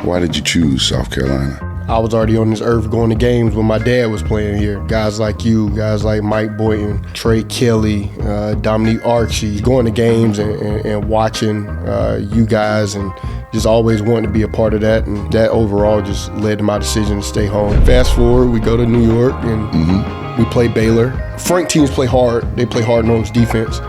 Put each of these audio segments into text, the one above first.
Why did you choose South Carolina? I was already on this earth going to games when my dad was playing here. Guys like you, guys like Mike Boynton, Trey Kelly, Dominique Archie, going to games and watching you guys and just always wanting to be a part of that. And that overall just led to my decision to stay home. Fast forward, we go to New York and we play Baylor. Frank teams play hard. They play hard-nosed defense.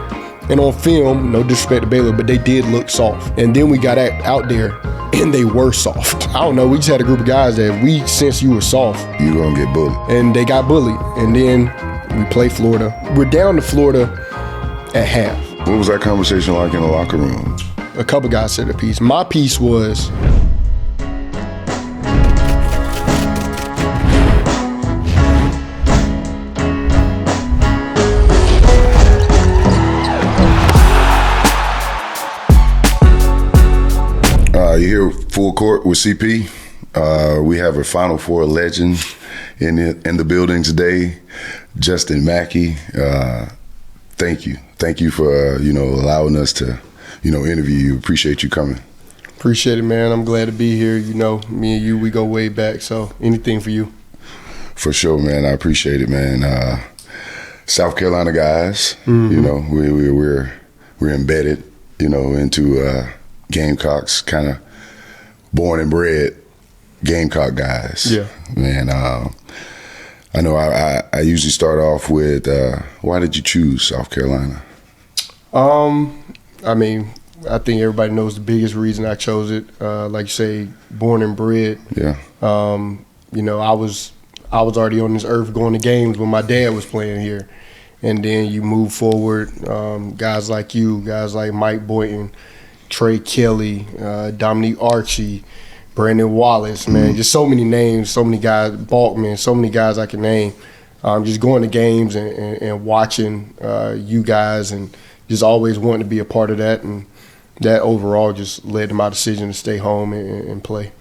And on film, no disrespect to Baylor, but they did look soft. And then we got out there and they were soft. I don't know, we just had a group of guys that we sensed you were soft. You gonna get bullied. And they got bullied. And then we play Florida. We're down to Florida at half. What was that conversation like in the locker room? A couple guys said a piece. My piece was, you're here full court with CP. We have a Final Four legend in the building today, Justin McKie. Thank you. Thank you for allowing us to interview you. Appreciate you coming. Appreciate it, man. I'm glad to be here. Me and you, we go way back, so anything for you. For sure, man. I appreciate it, man. South Carolina guys, we're embedded, into Gamecocks, kind of born and bred Gamecock guys. Yeah, man. I know I usually start off with why did you choose South Carolina? I think everybody knows the biggest reason I chose it. Like you say, born and bred. Yeah. I was already on this earth going to games when my dad was playing here, and then you move forward. Guys like you, guys like Mike Boynton, Trey Kelly, Dominique Archie, Brandon Wallace, man, just so many names, so many guys, Balkman, so many guys I can name. Just going to games and watching you guys and just always wanting to be a part of that. And that overall just led to my decision to stay home and play.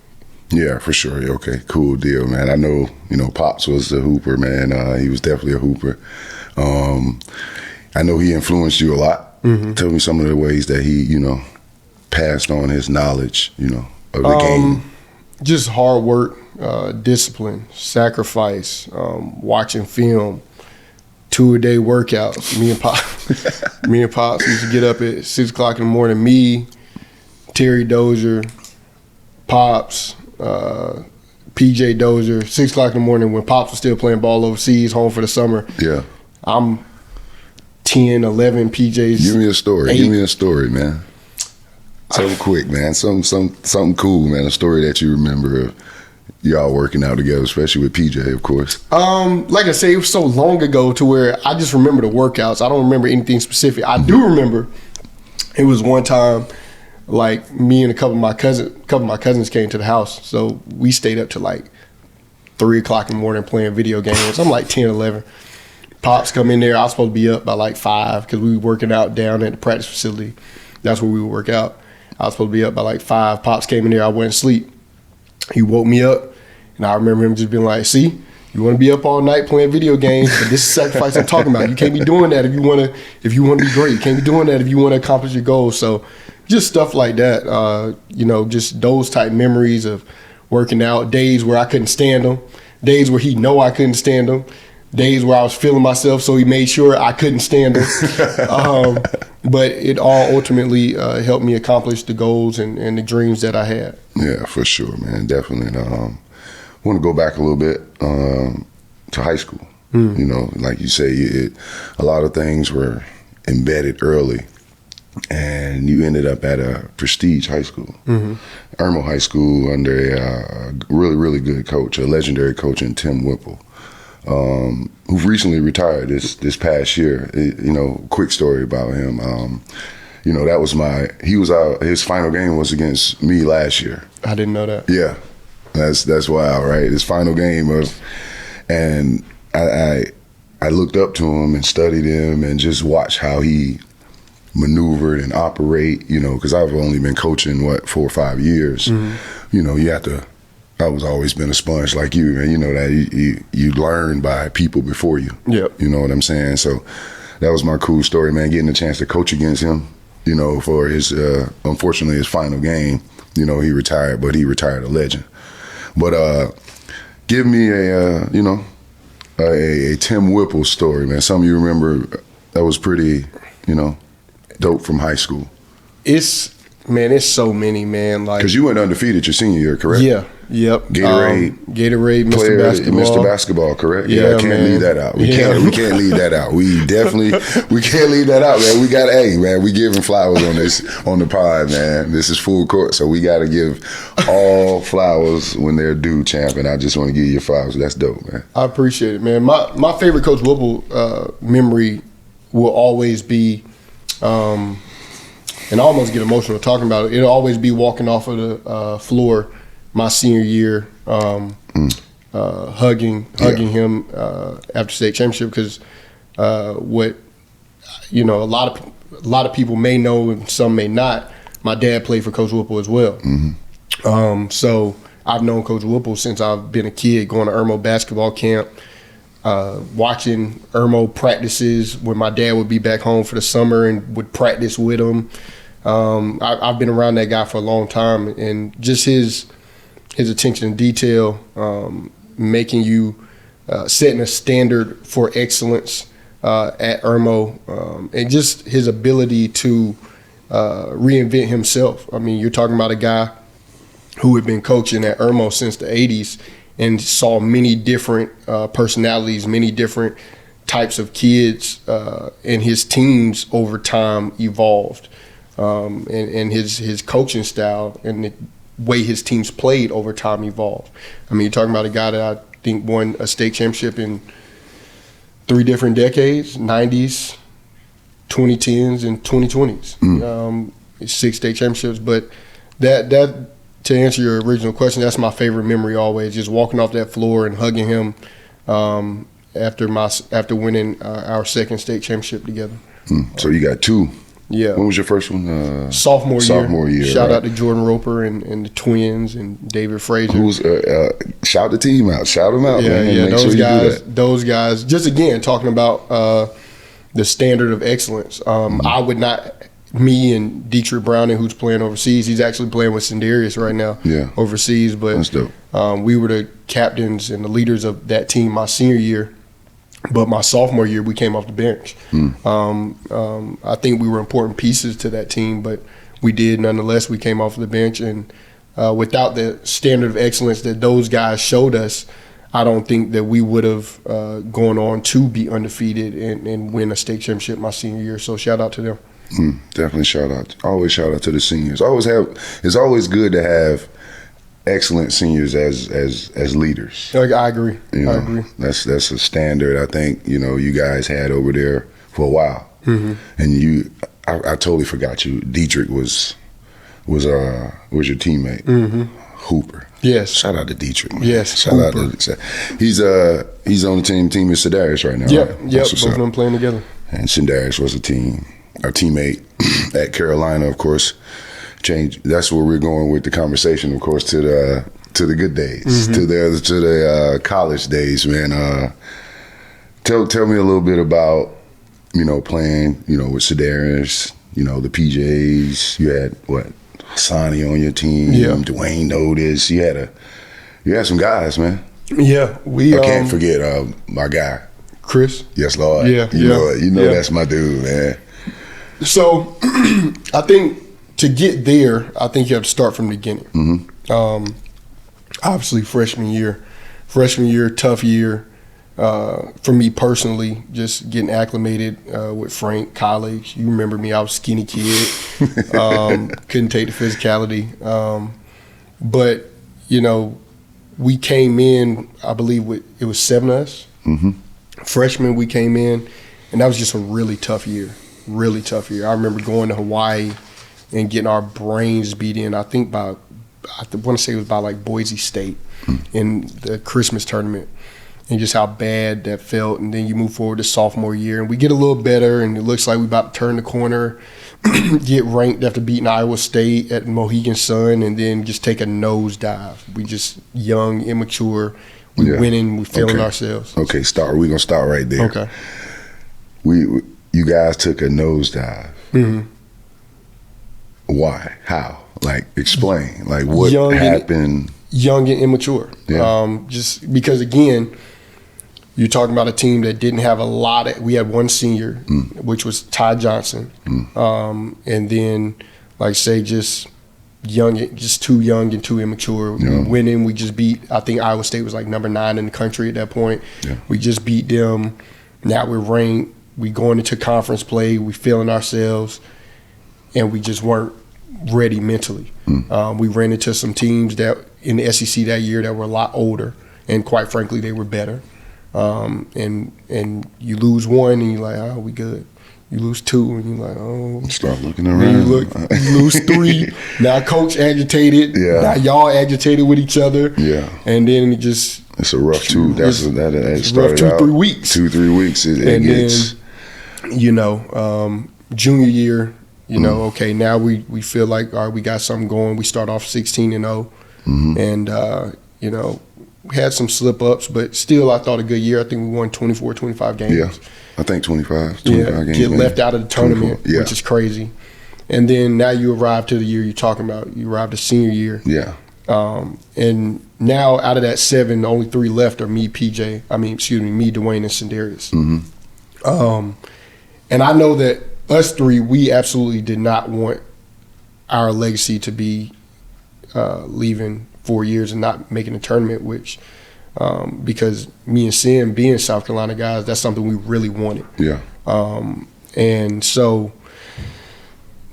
Yeah, for sure. Okay, cool deal, man. I know, Pops was a hooper, man. He was definitely a hooper. I know he influenced you a lot. Tell me some of the ways that he, passed on his knowledge, of the game. Just hard work, discipline, sacrifice, watching film, 2-a-day workouts. Me and Pops used to get up at 6 o'clock in the morning. Me, Terry Dozier, Pops, PJ Dozier, 6 o'clock in the morning when Pops was still playing ball overseas, home for the summer. Yeah. I'm 10, 11, PJ's Give me a story. 8. Give me a story, man. So quick, man. Something cool, man. A story that you remember of y'all working out together, especially with PJ, of course. Like I say, it was so long ago to where I just remember the workouts. I don't remember anything specific. I do remember it was one time, like me and a couple of my cousins came to the house, so we stayed up to like 3 o'clock in the morning playing video games. I'm like 10, 11. Pops come in there. I was supposed to be up by like 5 because we were working out down at the practice facility. That's where we would work out. I was supposed to be up by like 5. Pops came in there. I went to sleep. He woke me up, and I remember him just being like, "See, you want to be up all night playing video games, but this is sacrifice I'm talking about. You can't be doing that if you want to be great. You can't be doing that if you want to accomplish your goals." So, just stuff like that. Just those type memories of working out. Days where I couldn't stand him. Days where he know I couldn't stand him. Days where I was feeling myself, so he made sure I couldn't stand him. But it all ultimately helped me accomplish the goals and the dreams that I had. Yeah, for sure, man. Definitely. I want to go back a little bit to high school. Like you say, a lot of things were embedded early, and you ended up at a prestige high school, Irmo High School, under a really, really good coach, a legendary coach in Tim Whipple. Who recently retired this past year. Quick story about him. That was his final game was against me last year. I didn't know that. Yeah, that's wild, right? His final game and I looked up to him and studied him and just watched how he maneuvered and operate. Because I've only been coaching 4 or 5 years. You have to. I was always been a sponge like you, man. You know that you learn by people before you. Yep. You know what I'm saying? So that was my cool story, man. Getting a chance to coach against him, for his unfortunately his final game. You know, he retired, but he retired a legend. But give me a Tim Whipple story, man. Something you remember that was pretty, dope from high school. It's so many, man. Like, because you went undefeated your senior year, correct? Yeah. Yep. Gatorade, Mr. Basketball. Mr. Basketball, correct? Yeah, I can't man. leave that out. We can't leave that out. We can't leave that out, man. We got we giving flowers on the pod, man. This is full court, so we got to give all flowers when they're due, champ. And I just want to give you your flowers. That's dope, man. I appreciate it, man. My favorite Coach Whipple memory will always be, and I almost get emotional talking about it. It'll always be walking off of the floor my senior year, hugging him after state championship, because a lot of people may know and some may not. My dad played for Coach Whipple as well, so I've known Coach Whipple since I've been a kid, going to Irmo basketball camp, watching Irmo practices when my dad would be back home for the summer and would practice with him. I've been around that guy for a long time, and just his attention to detail, making you, setting a standard for excellence at Irmo, and just his ability to reinvent himself. I mean, you're talking about a guy who had been coaching at Irmo since the 80s and saw many different personalities, many different types of kids, and his teams over time evolved, and his coaching style and the way his teams played over time evolved. I mean, you're talking about a guy that I think won a state championship in 3 different decades: 90s, 2010s, and 2020s. 6 state championships. But that to answer your original question, that's my favorite memory always, just walking off that floor and hugging him after winning our 2nd state championship together. So you got 2. Yeah. When was your first one? Sophomore year. Shout right. out to Jordan Roper and the twins and David Frazier. Who's shout the team out. Shout them out, man. Yeah, Make sure you do that. those guys. Just again talking about the standard of excellence. I would not. Me and Dietrich Browning, who's playing overseas, he's actually playing with Sendarius right now. Yeah. Overseas, but that's dope. We were the captains and the leaders of that team my senior year. But my sophomore year, we came off the bench. I think we were important pieces to that team, but we did nonetheless. We came off the bench, and without the standard of excellence that those guys showed us, I don't think that we would have gone on to be undefeated and win a state championship my senior year. So shout out to them. Definitely shout out. Always shout out to the seniors. It's always good to have excellent seniors as leaders. I agree. I agree. That's a standard I think you guys had over there for a while. And I totally forgot you. Dietrich was your teammate. Hooper. Yes. Shout out to Dietrich. Man. Yes. Shout out to he's on the team with Sendarius right now. Yep. Right? Yep. Both of them playing together. And Sendarius was our teammate at Carolina, of course. That's where we're going with the conversation, of course, to the good days, to the college days, man. Tell me a little bit about playing with Sendarius, the PJs. You had Hassani on your team, Dwayne Notice. You had some guys, man. Yeah, I can't forget my guy Chris. Yes, Lord. Yeah, you know that's my dude, man. So I think to get there, I think you have to start from the beginning. Obviously, freshman year, tough year for me personally. Just getting acclimated with Frank, college. You remember me? I was a skinny kid, couldn't take the physicality. But we came in. I believe it was 7 of us. Freshmen, we came in, and that was just a really tough year. Really tough year. I remember going to Hawaii and getting our brains beat in. I want to say it was by Boise State in the Christmas tournament, and just how bad that felt. And then you move forward to sophomore year, and we get a little better, and it looks like we about to turn the corner, get ranked after beating Iowa State at Mohegan Sun, and then just take a nosedive. We just young, immature. We winning, we feeling ourselves. Okay, we're gonna start right there. Okay. You guys took a nosedive. Why? How? Like, explain. Like, what Young happened? Young and immature. Yeah. Just because, again, you're talking about a team that didn't have a lot of – we had one senior, which was Ty Johnson. And then, like I say, just too young and too immature. Yeah. We went in, we just beat – I think Iowa State was like number 9 in the country at that point. Yeah. We just beat them. Now we're ranked. We going into conference play. We feeling ourselves. And we just weren't ready mentally. We ran into some teams that in the SEC that year that were a lot older, and quite frankly, they were better. And you lose one, and you're like, oh, we good. You lose 2, and you're like, oh. Start looking around. Then you lose 3. Now coach agitated. Yeah. Now y'all agitated with each other. Yeah. And then it just. It's a rough 2. That rough 2-3 weeks. 2-3 weeks. And then, junior year. Okay, now we feel like, all right, we got something going. We start off 16-0, and we had some slip-ups, but still I thought a good year. I think we won 24, 25 games. Yeah, I think 25 games. Get left out of the tournament, which is crazy. And then now you arrive to the year you're talking about. You arrived to senior year. Yeah. And now out of that 7, the only 3 left are me, Dwayne, and Sindarius. And I know that us 3, we absolutely did not want our legacy to be leaving 4 years and not making a tournament, which because me and Sim being South Carolina guys, that's something we really wanted. Yeah. And so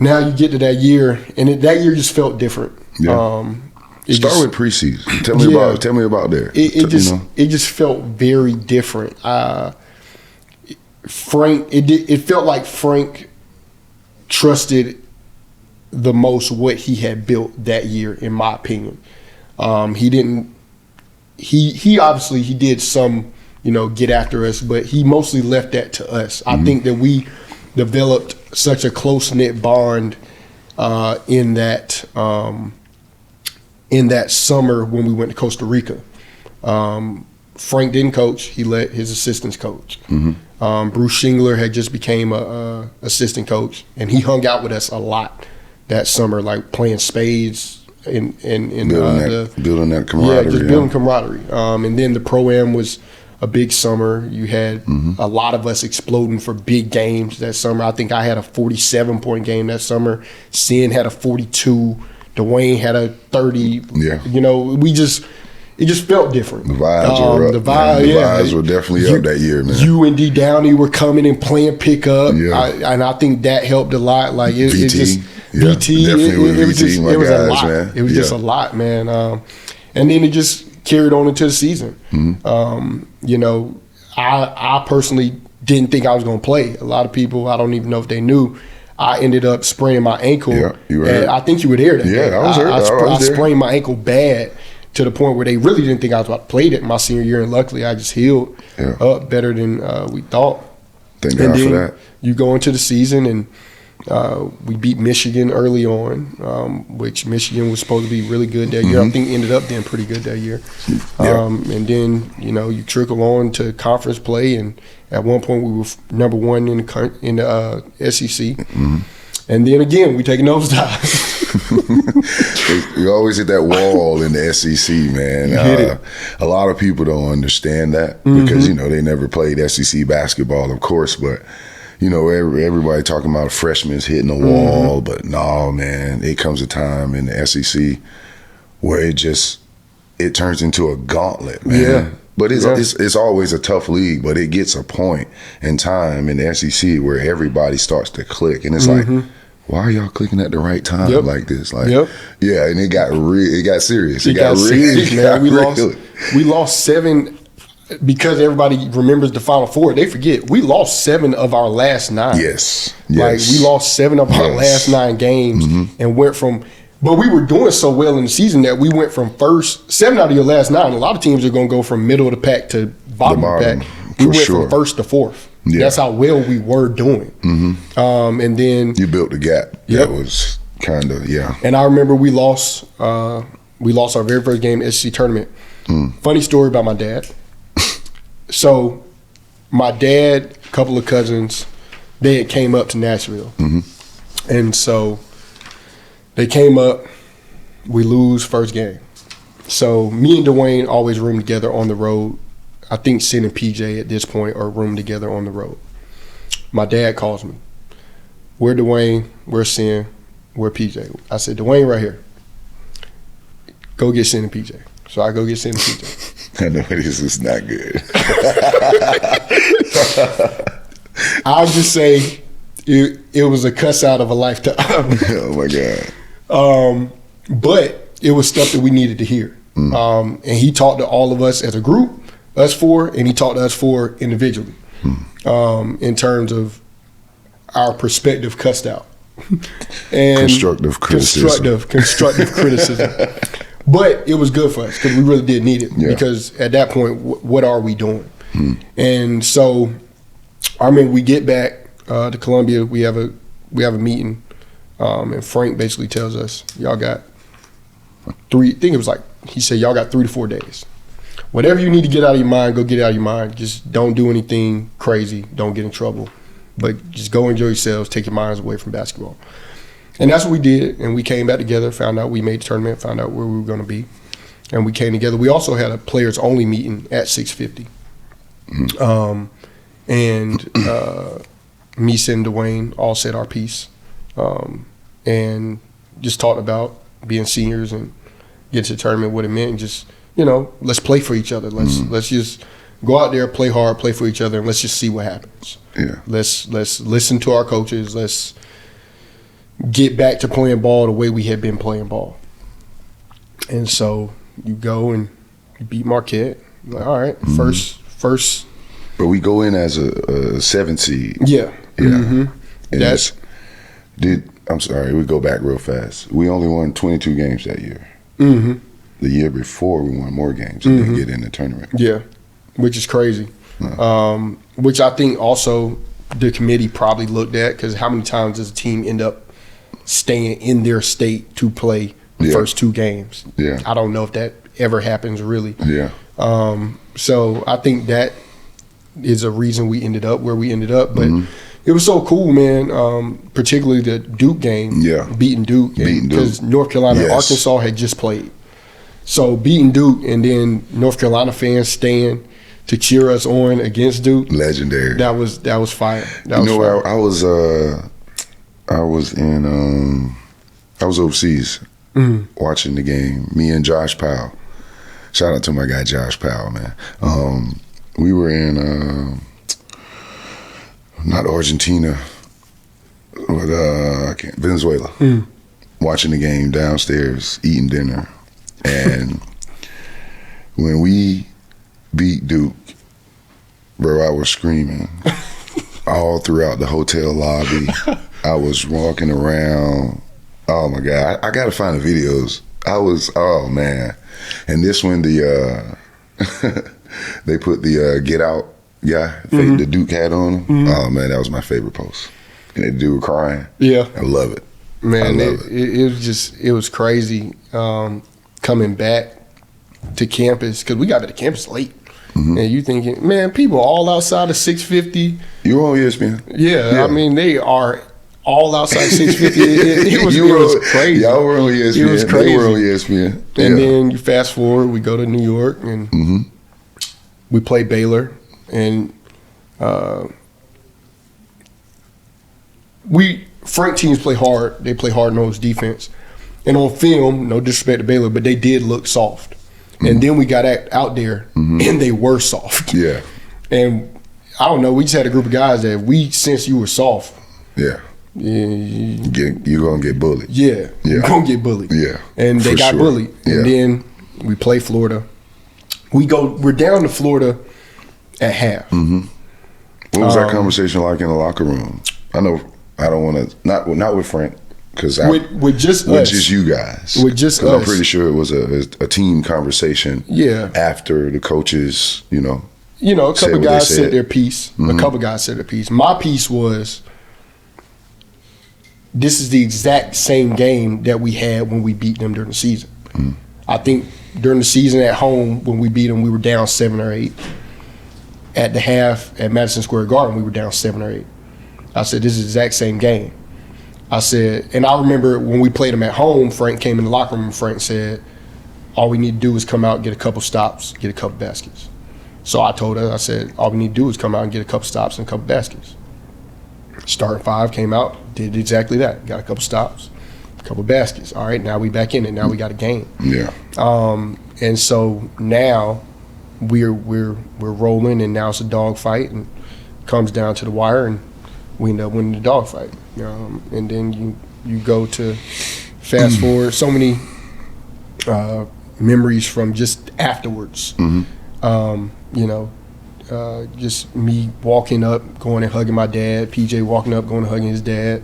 now you get to that year, and that year just felt different. Yeah. Start with preseason. Tell me about there. It just felt very different. Frank, it felt like Frank trusted the most what he had built that year, in my opinion. He obviously he did some, get after us, but he mostly left that to us. I think that we developed such a close-knit bond in that summer when we went to Costa Rica. Frank didn't coach; he let his assistants coach. Bruce Shingler had just became a assistant coach, and he hung out with us a lot that summer, like playing spades and building that camaraderie. Yeah, just building camaraderie. And then the Pro-Am was a big summer. You had a lot of us exploding for big games that summer. I think I had a 47-point game that summer. Sin had a 42. Dwayne had a 30. Yeah. It just felt different. The vibes were up. The vibes were definitely up that year, man. You and D Downey were coming and playing pickup. Yeah. And I think that helped a lot. Like VT. VT. Definitely It was just my a guys, lot. man. It was just a lot, man. And then it just carried on into the season. I personally didn't think I was going to play. A lot of people, I don't even know if they knew, I ended up spraining my ankle. Yeah, you were there. I think you were there that day. I was there. I sprained my ankle bad to the point where they really didn't think I was about to play it my senior year, and luckily I just healed up better than we thought. Thank God for that. You go into the season, and we beat Michigan early on, which Michigan was supposed to be really good that year. I think ended up being pretty good that year. And then, you trickle on to conference play, and at one point we were number 1 in the SEC. And then again, we take a nosedive. You always hit that wall in the SEC, man. A lot of people don't understand that because, they never played SEC basketball, of course, but everybody talking about freshmen hitting the wall, but no, man, it comes a time in the SEC where it turns into a gauntlet, man. Yeah. But it's always a tough league, but it gets a point in time in the SEC where everybody starts to click, and it's like, why are y'all clicking at the right time like this? Like, yeah, and it got serious. It got serious, man. We lost 7. Because everybody remembers the Final Four, they forget we lost 7 of our last 9. Yes. Like we lost 7 of our last 9 games and went from. But we were doing so well in the season that we went from first 7 out of your last 9. A lot of teams are going to go from middle of the pack to bottom of the pack. We went from first to fourth. Yeah. That's how well we were doing. And then you built the gap. Yep. That was kind of And I remember we lost our very first game in the SEC tournament. Funny story about my dad. So, my dad, a couple of cousins, they had came up to Nashville. And so, they came up, We lose first game. So me and Dwayne always room together on the road. I think Sin and PJ at this point are room together on the road. My dad calls me. Where Dwayne? Where Sin? Where PJ? I said, Dwayne right here. Go get Sin and PJ. So I go get Sin and PJ. I know this is not good. I'll just say it was a cuss out of a lifetime. Oh my God. But it was stuff that we needed to hear. And he talked to all of us as a group, us four, and he talked to us four individually in terms of our perspective cussed out. And constructive criticism. Constructive criticism. But it was good for us because we really did need it. Yeah. Because at that point, what are we doing? And so, I remember we get back to Columbia. We have a meeting, and Frank basically tells us, y'all got he said, y'all got 3 to 4 days. Whatever you need to get out of your mind, go get it out of your mind. Just don't do anything crazy. Don't get in trouble. But just go enjoy yourselves. Take your minds away from basketball. And that's what we did. And we came back together, found out we made the tournament, found out where we were going to be. And we came together. We also had a players-only meeting at 650. Me, Sin, Dwayne all said our piece. And just talked about being seniors and getting to the tournament, what it meant, and just, let's play for each other. Let's just go out there, play hard, play for each other, and let's just see what happens. Yeah. Let's listen to our coaches. Let's get back to playing ball the way we had been playing ball. And so you go and you beat Marquette. Like, all right, first. But we go in as a 7 seed. Yeah. Yeah. And I'm sorry, we go back real fast. We only won 22 games that year. The year before, we won more games and didn't get in the tournament. Yeah, which is crazy. Which I think also the committee probably looked at, because how many times does a team end up staying in their state to play the first 2 games? Yeah. I don't know if that ever happens really. Yeah. So I think that is a reason we ended up where we ended up. But it was so cool, man, particularly the Duke game, beating Duke. Because North Carolina and Arkansas had just played. So beating Duke and then North Carolina fans staying to cheer us on against Duke. Legendary. That was fire. I was overseas watching the game. Me and Josh Powell. Shout out to my guy Josh Powell, man. We were in not Argentina, but Venezuela. Watching the game downstairs, eating dinner. And when we beat Duke, bro, I was screaming all throughout the hotel lobby. I was walking around. Oh my God, I gotta find the videos. Oh man. And this one, they put the Get Out guy, the Duke hat on him. Oh man, that was my favorite post. And the dude crying. Yeah. I love it. Man, it was crazy coming back to campus, because we got to the campus late. And you thinking, man, people all outside of 650. You were on ESPN? Yeah, I mean, they are all outside 650. It was crazy. Y'all were on ESPN. It was crazy. They were on ESPN. And then you fast forward, we go to New York, and we play Baylor. And Frank teams play hard. They play hard-nosed defense. And on film, no disrespect to Baylor, but they did look soft. And then we got out there, and they were soft. Yeah. And I don't know, we just had a group of guys that we sensed you were soft. Yeah. You're going to get bullied. Yeah. You're going to get bullied. Yeah. And they got bullied. And then we play Florida. We're down to Florida at half. What was that conversation like in the locker room? I know I don't want to, not with Frank. With just you guys. With just us. I'm pretty sure it was a team conversation. Yeah. After the coaches, a couple of guys said their piece. A couple of guys said their piece. My piece was, this is the exact same game that we had when we beat them during the season. I think during the season at home, when we beat them, we were down 7 or 8. At the half at Madison Square Garden, we were down 7 or 8. I said, this is the exact same game. I said, and I remember when we played them at home, Frank came in the locker room and Frank said, all we need to do is come out, get a couple stops, get a couple baskets. So I told her, I said, all we need to do is come out and get a couple stops and a couple baskets. Starting five came out, did exactly that. Got a couple stops, a couple baskets. All right, now we back in it. Now we got a game. Yeah. And so now we're rolling, and now it's a dog fight, and it comes down to the wire, and we end up winning the dog fight. And then you go to fast forward so many memories from just afterwards. Just me walking up, going and hugging my dad. PJ walking up, going and hugging his dad.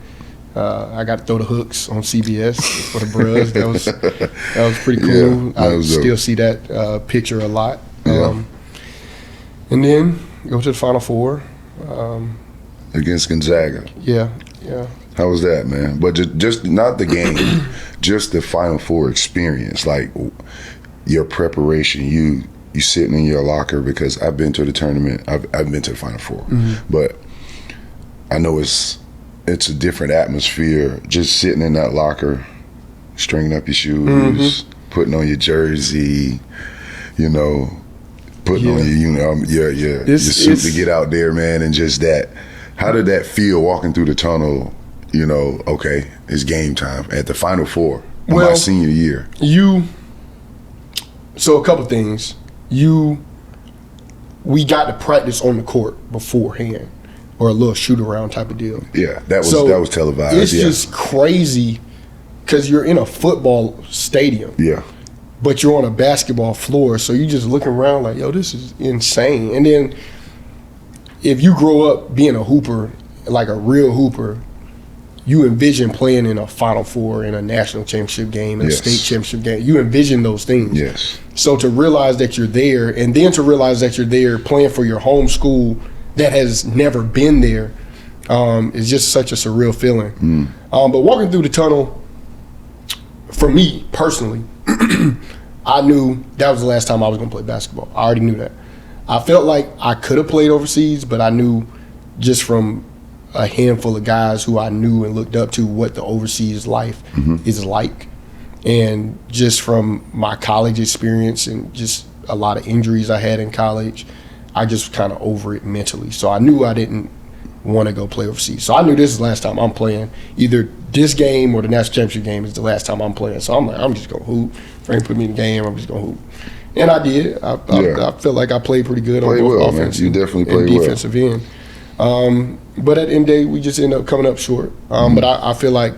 I got to throw the hooks on CBS for the Bros. That was pretty cool. Yeah, I still see that picture a lot. And then go to the Final Four. Against Gonzaga. Yeah. How was that, man? But just not the game, just the Final Four experience, like your preparation, you sitting in your locker, because I've been to the tournament, I've been to the Final Four, but I know it's a different atmosphere just sitting in that locker, stringing up your shoes, putting on your jersey, putting on your suit to get out there, man, and just that. How did that feel walking through the tunnel? Okay, it's game time at the Final Four in my senior year. So a couple things. We got to practice on the court beforehand, or a little shoot around type of deal. Yeah, that was televised. It's just crazy because you're in a football stadium. Yeah. But you're on a basketball floor, so you just looking around like, yo, this is insane. And then if you grow up being a hooper, like a real hooper, you envision playing in a Final Four, in a national championship game, in a state championship game. You envision those things. Yes. So to realize that you're there, and then to realize that you're there playing for your home school that has never been there, is just such a surreal feeling. But walking through the tunnel, for me personally, I knew that was the last time I was going to play basketball. I already knew that. I felt like I could have played overseas, but I knew just from a handful of guys who I knew and looked up to what the overseas life is like. And just from my college experience and just a lot of injuries I had in college, I just kind of over it mentally. So I knew I didn't want to go play overseas. So I knew this is the last time I'm playing. Either this game or the national championship game is the last time I'm playing. So I'm like, I'm just going to hoop. Frank put me in the game, I'm just going to hoop. And I did. I felt like I played pretty good on both offense and defensive end. But at the end of the day, we just ended up coming up short. But I feel like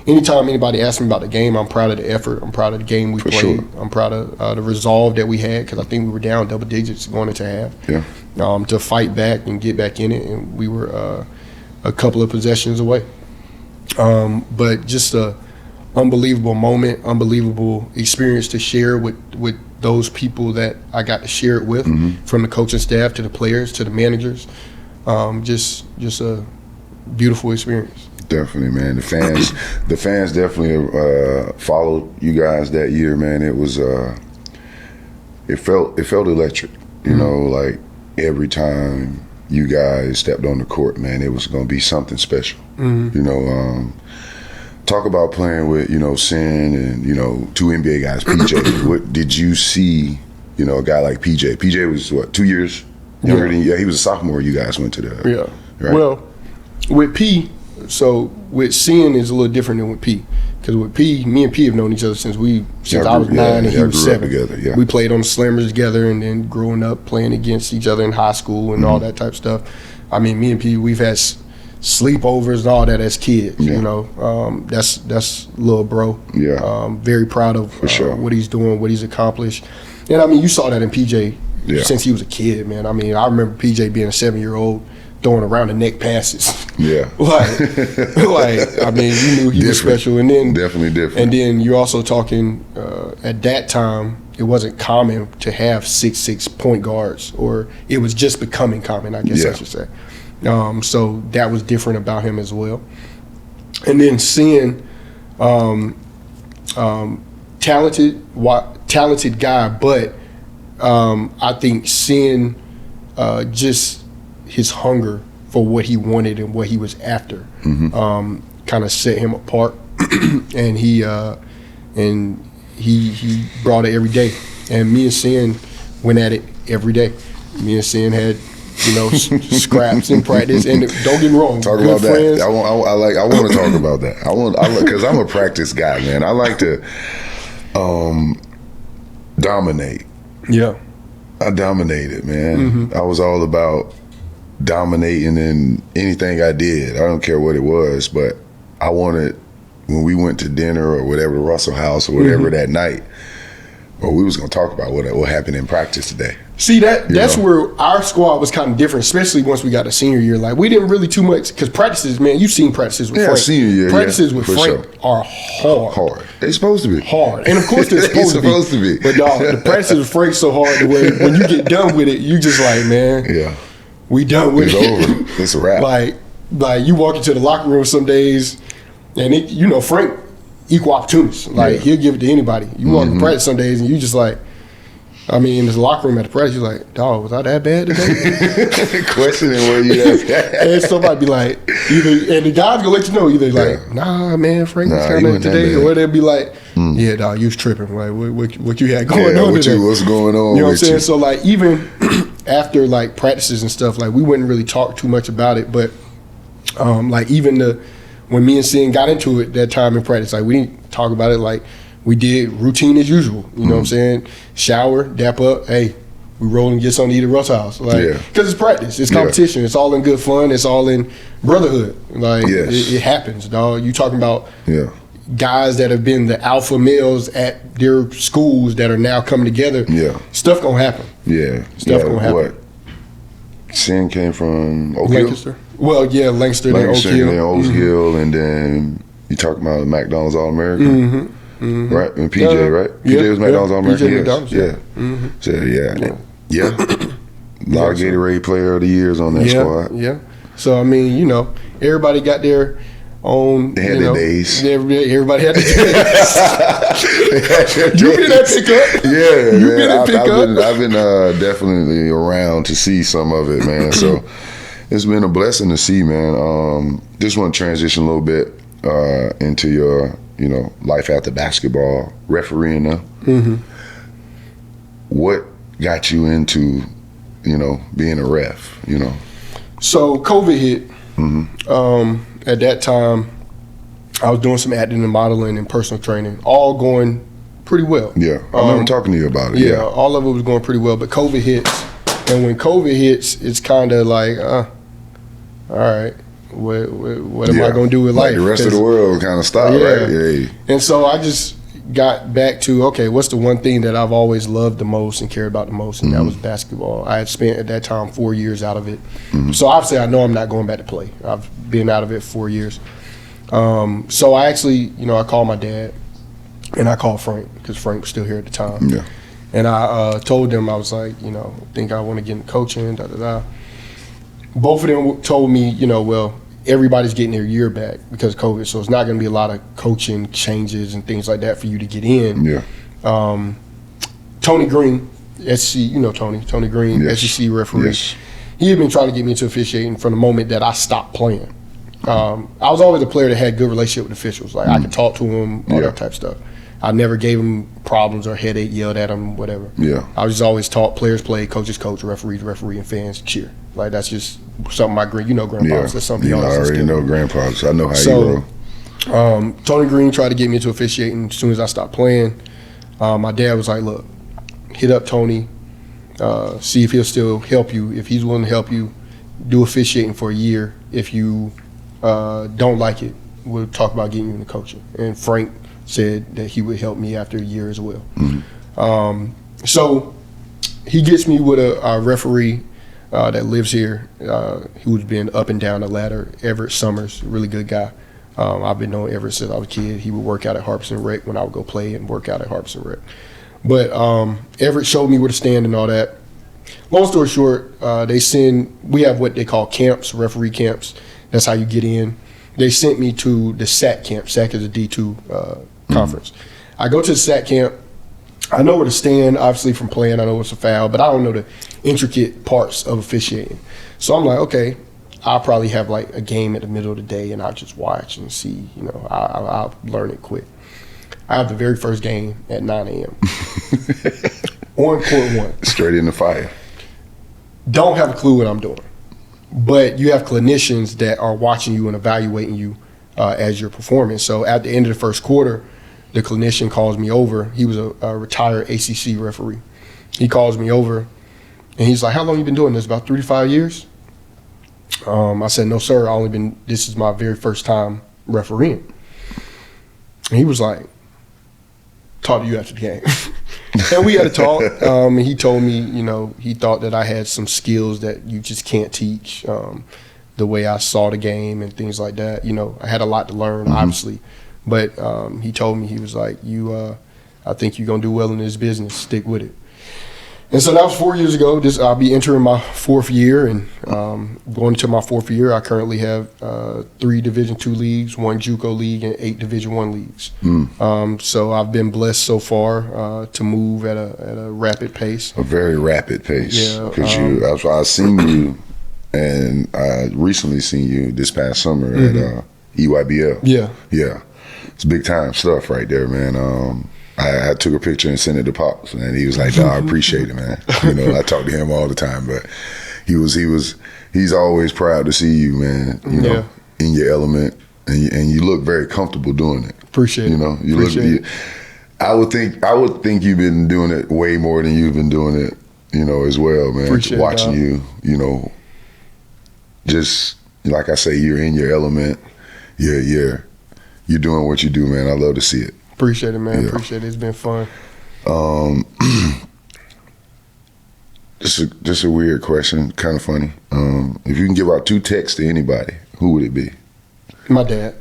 anytime anybody asks me about the game, I'm proud of the effort. I'm proud of the game we played. Sure. I'm proud of the resolve that we had, because I think we were down double digits going into half. Yeah. To fight back and get back in it, and we were a couple of possessions away. But just a unbelievable moment, unbelievable experience to share with those people that I got to share it with, from the coaching staff to the players to the managers. Just a beautiful experience. Definitely, man. The fans definitely followed you guys that year, man. It was it felt electric. Like every time you guys stepped on the court, man, it was going to be something special. Talk about playing with Sin and two NBA guys. PJ, what did you see? A guy like PJ. PJ was what, 2 years younger than you? Yeah, he was a sophomore. You guys went to the right? Well, with P. So with Sin is a little different than with P, because with P, me and P have known each other since I was 9 and he was 7. Together, We played on the Slammers together, and then growing up playing against each other in high school and all that type of stuff. I mean, me and P, we've had sleepovers and all that as kids. That's little bro. Very proud of what he's doing, what he's accomplished, and I mean, you saw that in PJ since he was a kid, man. I mean, I remember PJ being a 7-year-old. Throwing around the neck passes. I mean, you knew he was special. And then definitely different. And then you're also talking at that time, it wasn't common to have 6'6" point guards, or it was just becoming common, I guess I should say. So that was different about him as well. And then Sin, talented guy, but I think Sin just his hunger for what he wanted and what he was after kind of set him apart, and he brought it every day. And me and Sin went at it every day. Me and Sin had, scraps in practice. And don't get me wrong, talk about friends. That. I want to talk about that. Because I'm a practice guy, man. I like to dominate. Yeah, I dominated, man. I was all about dominating in anything I did. I don't care what it was, but I wanted, when we went to dinner or whatever, Russell House or whatever that night, or we was gonna talk about what happened in practice today. See, that's where our squad was kind of different, especially once we got to senior year. Like, we didn't really too much, because practices, man, you've seen practices with Frank. Senior year, practices with Frank are hard. Hard. They're supposed to be. Hard. And of course they're supposed to be. But dog, the practices with Frank so hard the way when you get done with it, you just like, man, we done with it. It's over. It's a wrap. Like you walk into the locker room some days, and Frank, equal opportunist. Like, he'll give it to anybody. You walk in practice some days and you just like, in the locker room at the practice, you're like, dog, was I that bad today? Questioning where you at. And somebody be like, and the guys gonna let you know, either like, nah, man, Frank was kind of today, or they'll be like, yeah, dog, you was tripping. Like, what you had going on today? What's going on? You know what I'm saying? So, like, even after, like, practices and stuff, like, we wouldn't really talk too much about it, but, like, even when me and Sin got into it that time in practice, like, we didn't talk about it. Like, we did routine as usual. You know what I'm saying? Shower, dap up. Hey, we roll and get something to eat at Russ House. Like, because it's practice, it's competition. It's all in good fun. It's all in brotherhood. Like, it happens, dog. You talking about guys that have been the alpha males at their schools that are now coming together. Stuff gonna happen. Stuff gonna happen. What? Sin came from Oak Hill? Lancaster. Well, Lancaster, then Oak Hill. Then Oak Hill, and then you talking about McDonald's All-American? Right? And PJ, right? PJ was McDonald's All-American? PJ McDonald's, So, a lot of Gatorade Player of the Years on that squad. So, everybody got their own, they had their days. Everybody had their days. You've been in that pickup. You've been in pickup. I've been definitely around to see some of it, man. So, it's been a blessing to see, man. Just want to transition a little bit into your, life after basketball, refereeing now. What got you into, being a ref, So COVID hit. At that time, I was doing some acting and modeling and personal training, all going pretty well. I remember talking to you about it. All of it was going pretty well, but COVID hits. And when COVID hits, it's kind of like, all right, what am I going to do with life? The rest of the world kind of stopped, right? And so I just got back to, okay, what's the one thing that I've always loved the most and cared about the most, and that was basketball. I had spent at that time 4 years out of it. So obviously I know I'm not going back to play. I've been out of it 4 years. So I actually, I called my dad and I called Frank, because Frank was still here at the time. And I told them, I was like, think I want to get into coaching, Both of them told me, well, everybody's getting their year back because of COVID, so it's not going to be a lot of coaching changes and things like that for you to get in. Tony Green, SEC, Tony Green, SEC referee. He had been trying to get me into officiating from the moment that I stopped playing. I was always a player that had good relationship with officials. Like, I could talk to them, all that type of stuff. I never gave them problems or headache, yelled at them, whatever. I was just always taught players play, coaches coach, referees referee, and fans cheer. Like, that's just something my grandpa's. That's something I already know grandpa's. I know how you roll. Tony Green tried to get me into officiating as soon as I stopped playing. My dad was like, look, hit up Tony, see if he'll still help you. If he's willing to help you, do officiating for a year. If you don't like it, we'll talk about getting you into coaching. And Frank said that he would help me after a year as well. So he gets me with a referee that lives here, who's been up and down the ladder, Everett Summers, really good guy. I've been knowing Everett since I was a kid. He would work out at Harpison Rec when I would go play and work out at Harpison Rec. But Everett showed me where to stand and all that. Long story short, we have what they call camps, referee camps. That's how you get in. They sent me to the SAC camp. SAC is a D2 conference. I go to the SAC camp. I know where to stand, obviously, from playing. I know what's a foul, but I don't know the intricate parts of officiating. So I'm like, okay, I'll probably have like a game at the middle of the day, and I'll just watch and see. You know, I'll learn it quick. I have the very first game at 9 a.m. on court 1. Straight in the fire. Don't have a clue what I'm doing. But you have clinicians that are watching you and evaluating you as you're performing. So at the end of the first quarter, the clinician calls me over. He was a retired ACC referee. He calls me over, and he's like, "How long you been doing this? About 3 to 5 years?" I said, "No, sir. This is my very first time refereeing." And he was like, "Talk to you after the game." And we had a talk, and he told me, you know, he thought that I had some skills that you just can't teach, the way I saw the game and things like that. You know, I had a lot to learn, obviously. But he told me, he was like, I think you're going to do well in this business. Stick with it. And so that was 4 years ago. I'll be entering my 4th year, and going into my 4th year, I currently have 3 Division II leagues, 1 JUCO league, and 8 Division I leagues. So I've been blessed so far to move at a rapid pace. A very rapid pace. Yeah. Because I've seen you, and I recently seen you this past summer at EYBL. Yeah. Yeah. It's big time stuff right there, man. I took a picture and sent it to Pops, and he was like, "No, I appreciate it, man." You know, I talk to him all the time, but he's always proud to see you, man. You know, in your element, and you look very comfortable doing it. Appreciate it. You know, I would think you've been doing it way more than you've been doing it, you know, as well, man. Appreciate watching you, you know, just like I say, you're in your element. You're doing what you do, man. I love to see it. Appreciate it, man. Yeah. Appreciate it. It's been fun. Just a weird question, kind of funny. If you can give out 2 texts to anybody, who would it be? My dad.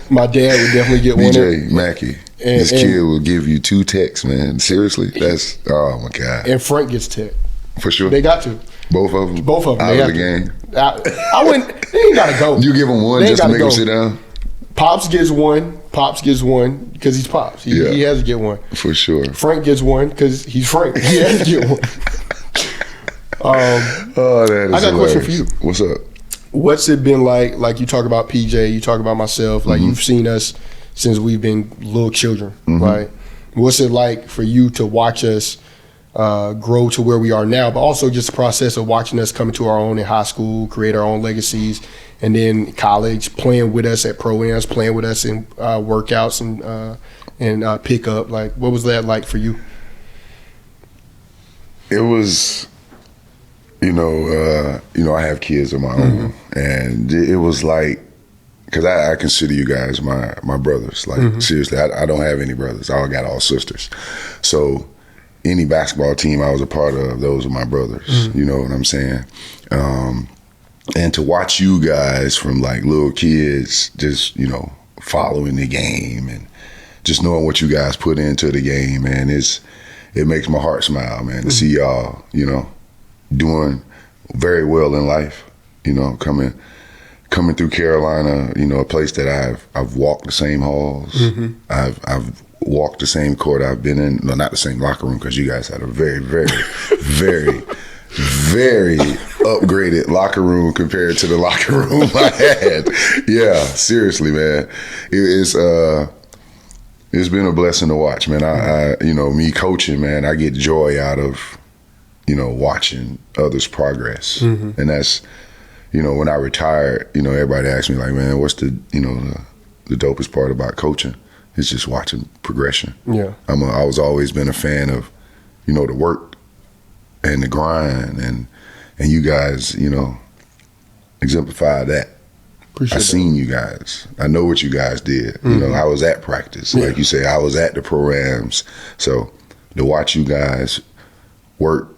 My dad would definitely get one. DJ McKie. This kid will give you 2 texts, man. Seriously? That's, oh my God. And Frank gets tech. For sure? They got to. Both of them? Both of them. Out of the game? I wouldn't, they ain't got to go. You give them one just to make them sit down? Pops gets one. Pops gets one because he's Pops. He has to get one. For sure. Frank gets one because he's Frank. He has to get one. Oh, that is I got a question for you. What's up? What's it been like? Like you talk about PJ, you talk about myself. Like you've seen us since we've been little children, right? What's it like for you to watch us grow to where we are now, but also just the process of watching us come into our own in high school, create our own legacies, and then college, playing with us at pro-ams, playing with us in workouts and pickup. Like, what was that like for you? It was, you know, I have kids of my own, and it was like, because I consider you guys my brothers. Like, seriously, I don't have any brothers. I got all sisters. So any basketball team I was a part of, those are my brothers. You know what I'm saying? And to watch you guys from like little kids just, you know, following the game and just knowing what you guys put into the game, man, it makes my heart smile, man, to see y'all, you know, doing very well in life, you know, coming through Carolina, you know, a place that I've walked the same halls. I've walked the same court I've been in. No, not the same locker room, because you guys had a very, very, very, very upgraded locker room compared to the locker room I had. Yeah, seriously, man. It's been a blessing to watch, man. I you know, me coaching, man, I get joy out of, you know, watching others progress. And that's, you know, when I retired, you know, everybody asked me like, man, what's the, you know, the dopest part about coaching? It's just watching progression. Yeah. I was always been a fan of, you know, the work and the grind, and you guys, you know, exemplify that. I seen you guys. I know what you guys did. You know, I was at practice. Like you say, I was at the pro-ams. So to watch you guys work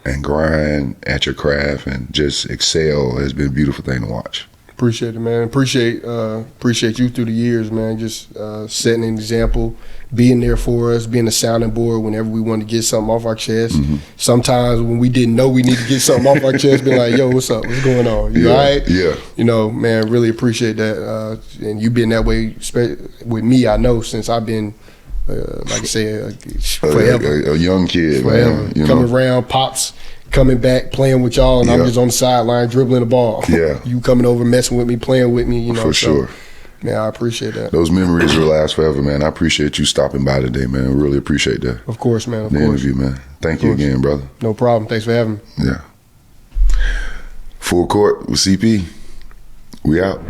and grind at your craft and just excel has been a beautiful thing to watch. Appreciate it, man. Appreciate you through the years, man. Just setting an example, being there for us, being a sounding board whenever we wanted to get something off our chest. Sometimes when we didn't know we need to get something off our chest, be like, yo, what's up? What's going on? You all right? Yeah. You know, man, really appreciate that. And you've been that way with me, I know, since I've been, like I said, forever. A young kid, forever. Man. You Coming know? around, Pops coming back, playing with y'all, and I'm Yeah. just on the sideline dribbling the ball. Yeah. You coming over, messing with me, playing with me, you know. For sure. Man, I appreciate that. Those memories will last forever, man. I appreciate you stopping by today, man. Really appreciate that. Of course, man. Of The course. interview, man. Thank you again, brother. No problem. Thanks for having me. Yeah. Full Court with CP. We out.